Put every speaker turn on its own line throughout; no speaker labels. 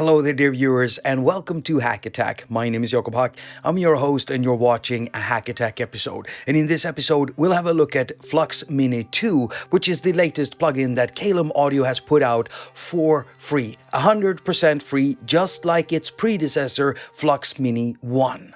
Hello there, dear viewers, and welcome to haQ attaQ. My name is Jakob. I'm your host, and you're watching a haQ attaQ episode. And in this episode, we'll have a look at Flux Mini 2, which is the latest plugin that Caelum Audio has put out for free. 100% free, just like its predecessor, Flux Mini 1.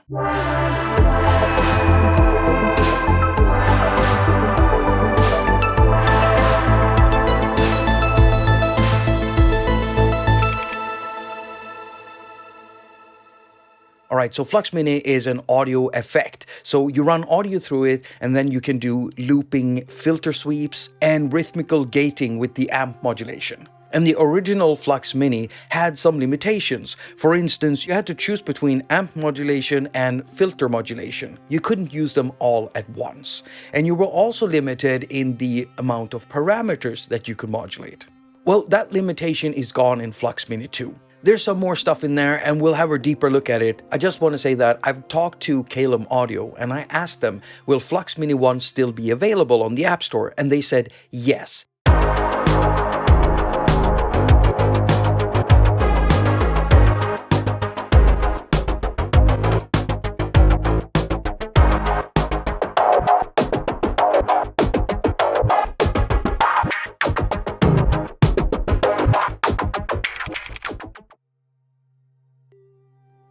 Alright, so Flux Mini is an audio effect. So you run audio through it and then you can do looping, filter sweeps, and rhythmical gating with the amp modulation. And the original Flux Mini had some limitations. For instance, you had to choose between amp modulation and filter modulation. You couldn't use them all at once. And you were also limited in the amount of parameters that you could modulate. Well, that limitation is gone in Flux Mini 2. There's some more stuff in there and we'll have a deeper look at it. I just want to say that I've talked to Caelum Audio and I asked them, will Flux Mini 1 still be available on the App Store? And they said yes.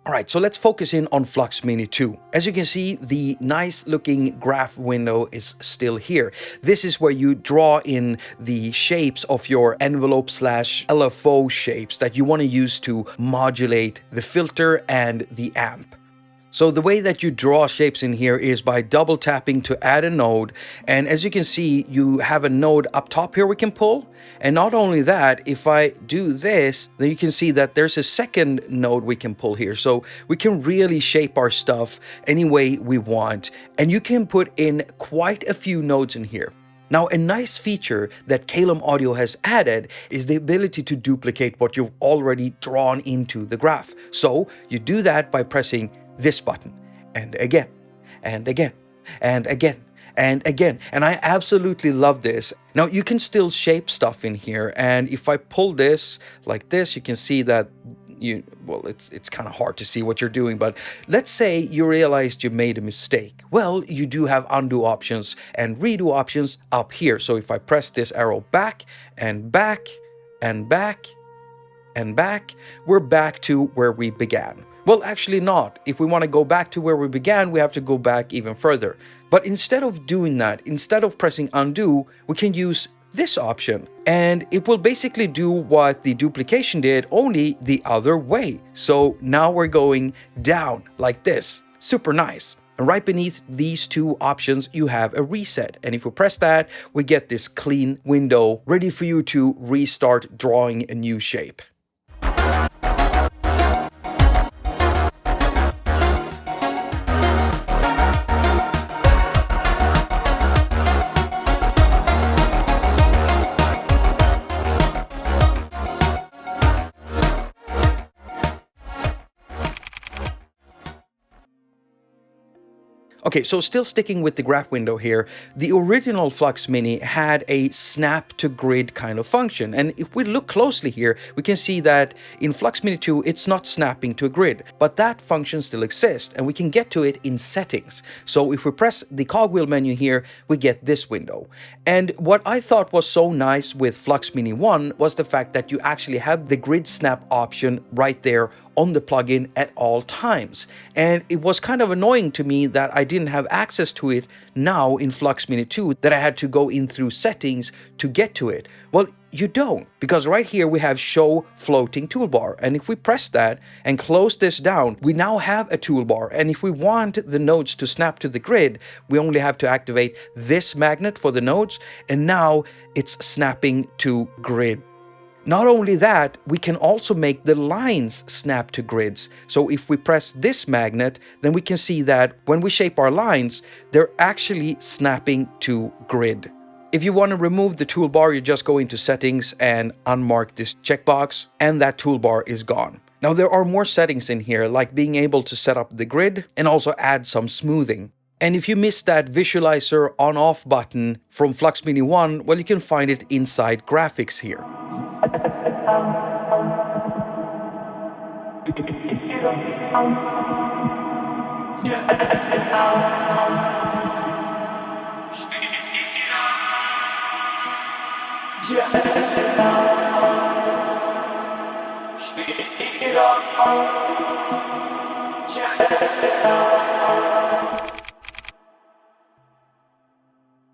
Alright, so let's focus in on Flux Mini 2. As you can see, the nice looking graph window is still here. This is where you draw in the shapes of your envelope / LFO shapes that you want to use to modulate the filter and the amp. So the way that you draw shapes in here is by double tapping to add a node. And as you can see, you have a node up top here we can pull. And not only that, if I do this, then you can see that there's a second node we can pull here. So we can really shape our stuff any way we want. And you can put in quite a few nodes in here. Now, a nice feature that Caelum Audio has added is the ability to duplicate what you've already drawn into the graph. So you do that by pressing this button, and again, and again, and again, and again. And I absolutely love this. Now you can still shape stuff in here, and if I pull this like this, you can see that it's kind of hard to see what you're doing, but let's say you realized you made a mistake. Well, you do have undo options and redo options up here. So if I press this arrow back and back and back and back, we're back to where we began. Well, actually not. If we want to go back to where we began, we have to go back even further. But instead of doing that, instead of pressing undo, we can use this option. And it will basically do what the duplication did, only the other way. So now we're going down like this. Super nice. And right beneath these two options, you have a reset. And if we press that, we get this clean window ready for you to restart drawing a new shape. Okay, so still sticking with the graph window here, the original Flux Mini had a snap to grid kind of function. And if we look closely here, we can see that in Flux Mini 2, it's not snapping to a grid, but that function still exists and we can get to it in settings. So if we press the cogwheel menu here, we get this window. And what I thought was so nice with Flux Mini 1 was the fact that you actually have the grid snap option right there on the plugin at all times. And it was kind of annoying to me that I didn't have access to it now in Flux Mini 2, that I had to go in through settings to get to it. Well, you don't, because right here we have show floating toolbar. And if we press that and close this down, we now have a toolbar. And if we want the nodes to snap to the grid, we only have to activate this magnet for the nodes. And now it's snapping to grid. Not only that, we can also make the lines snap to grids. So if we press this magnet, then we can see that when we shape our lines, they're actually snapping to grid. If you want to remove the toolbar, you just go into settings and unmark this checkbox, and that toolbar is gone. Now there are more settings in here, like being able to set up the grid and also add some smoothing. And if you missed that visualizer on-off button from Flux Mini 1, well, you can find it inside graphics here.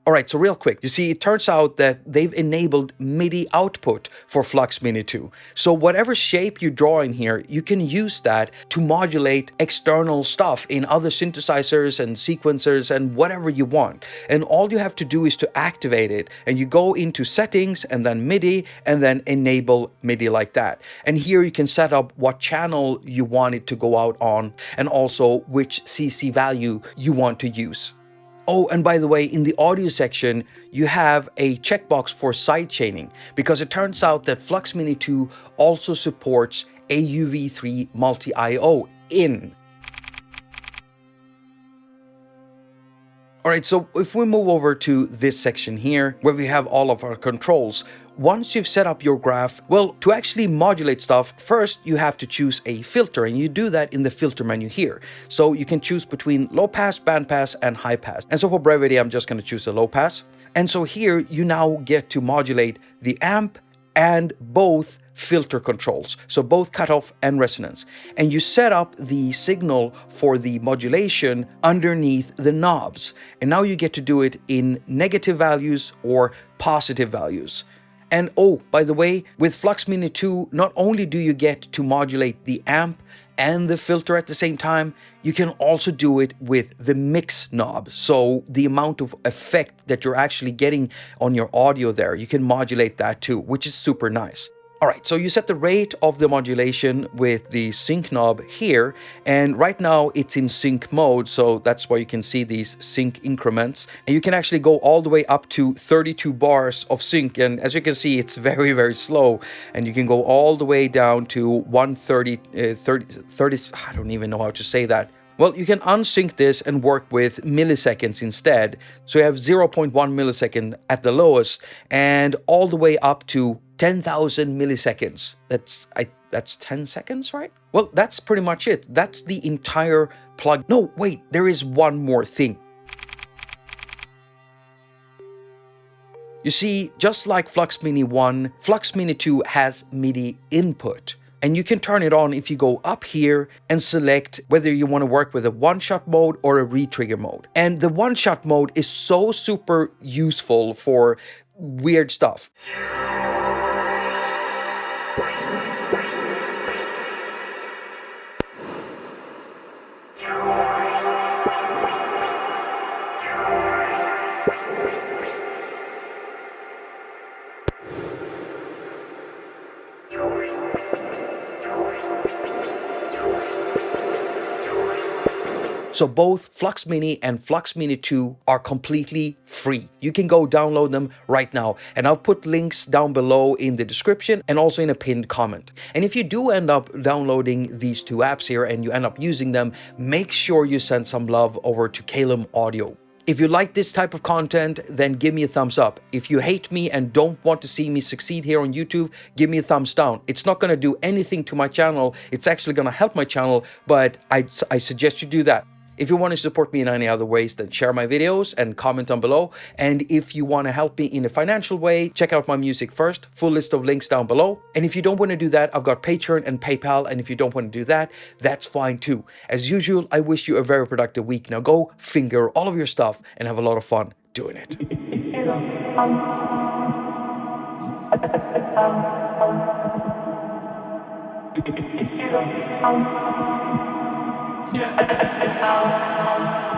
All right, so real quick, you see, it turns out that they've enabled MIDI output for Flux Mini 2. So whatever shape you draw in here, you can use that to modulate external stuff in other synthesizers and sequencers and whatever you want. And all you have to do is to activate it, and you go into settings and then MIDI and then enable MIDI like that. And here you can set up what channel you want it to go out on and also which CC value you want to use. Oh, and by the way, in the audio section, you have a checkbox for sidechaining because it turns out that Flux Mini 2 also supports AUv3 multi-IO in. All right, so if we move over to this section here, where we have all of our controls, once you've set up your graph, well, to actually modulate stuff, first you have to choose a filter, and you do that in the filter menu here. So you can choose between low pass, band pass, and high pass. And so for brevity, I'm just going to choose the low pass. And so here you now get to modulate the amp and both filter controls, so both cutoff and resonance. And you set up the signal for the modulation underneath the knobs. And now you get to do it in negative values or positive values. And oh, by the way, with Flux Mini 2, not only do you get to modulate the amp and the filter at the same time, you can also do it with the mix knob. So the amount of effect that you're actually getting on your audio there, you can modulate that too, which is super nice. All right, so you set the rate of the modulation with the sync knob here, and right now it's in sync mode, so that's why you can see these sync increments. And you can actually go all the way up to 32 bars of sync, and as you can see, it's very, very slow. And you can go all the way down to 130, 30, I don't even know how to say that. Well, you can unsync this and work with milliseconds instead. So you have 0.1 millisecond at the lowest and all the way up to 10,000 milliseconds. That's 10 seconds, right? Well, that's pretty much it. That's the entire plug. No, wait, there is one more thing. You see, just like Flux Mini 1, Flux Mini 2 has MIDI input. And you can turn it on if you go up here and select whether you want to work with a one-shot mode or a retrigger mode. And the one-shot mode is so super useful for weird stuff. So both Flux Mini and Flux Mini 2 are completely free. You can go download them right now. And I'll put links down below in the description and also in a pinned comment. And if you do end up downloading these two apps here and you end up using them, make sure you send some love over to Caelum Audio. If you like this type of content, then give me a thumbs up. If you hate me and don't want to see me succeed here on YouTube, give me a thumbs down. It's not going to do anything to my channel. It's actually going to help my channel, but I suggest you do that. If you want to support me in any other ways, then share my videos and comment down below. And if you want to help me in a financial way, check out my music first. Full list of links down below. And if you don't want to do that, I've got Patreon and PayPal. And if you don't want to do that, that's fine too. As usual, I wish you a very productive week. Now go finger all of your stuff and have a lot of fun doing it. Yeah.